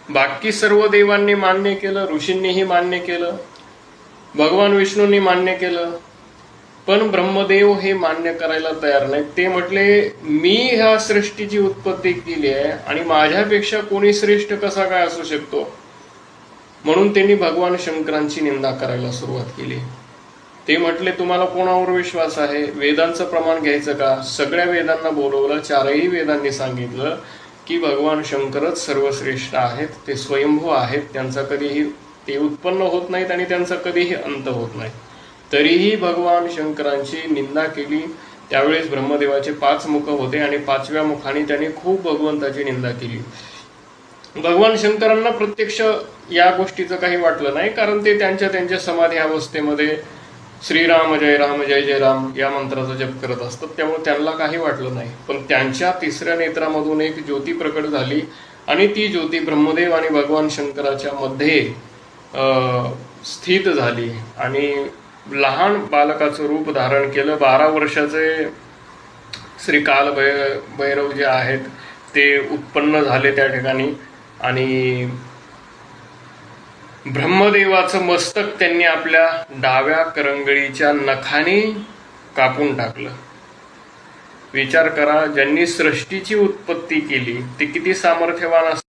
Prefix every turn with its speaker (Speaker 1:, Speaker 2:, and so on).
Speaker 1: बाकी सर्व देवांनी मान्य केलं, ऋषींनीही मान्य केलं, भगवान विष्णूंनी मान्य केलं, पण ब्रह्मदेव हे मान्य करायला तयार नाही। ते म्हटले मी ह्या सृष्टीची उत्पत्ती केली आहे आणि माझ्यापेक्षा कोणी श्रेष्ठ कसा काय असू शकतो, म्हणून त्यांनी भगवान शंकरांची निंदा करायला सुरुवात केली। ते म्हटले तुम्हाला कोणावर विश्वास आहे, वेदांचं प्रमाण घ्यायचं का? सगळ्या वेदांना बोलवलं, चारही वेदांनी सांगितलं की भगवान शंकरच सर्वश्रेष्ठ आहेत, ते स्वयंभू आहेत, त्यांचा कधीही ते उत्पन्न होत नाहीत आणि त्यांचा कधीही अंत होत नाही। तरीही भगवान शंकरांची निंदा केली। त्यावेळेस ब्रह्मदेवाचे 5 मुख होते आणि 5व्या मुखाने त्यांनी खूप भगवंताची निंदा केली। भगवान शंकरांना प्रत्यक्ष या गोष्टीचं काही वाटलं नाही, कारण ते त्यांच्या समाधी अवस्थेमध्ये श्रीराम जय राम जय जय राम या मंत्राचा जप करत असतात, त्यामुळे त्यांना काही वाटलं नाही। पण त्यांच्या तिसऱ्या नेत्रामधून एक ज्योती प्रकट झाली आणि ती ज्योती ब्रह्मदेव आणि भगवान शंकराच्या मध्ये स्थित झाली आणि लहान बालकाचं रूप धारण केलं। 12 वर्षाचे श्री काल भैरव जे आहेत ते उत्पन्न झाले त्या ठिकाणी आणि ब्रह्मदेवाचं मस्तक त्यांनी आपल्या डाव्या करंगळीच्या नखाने कापून टाकलं। विचार करा, ज्यांनी सृष्टीची उत्पत्ती केली ते किती सामर्थ्यवान असतात।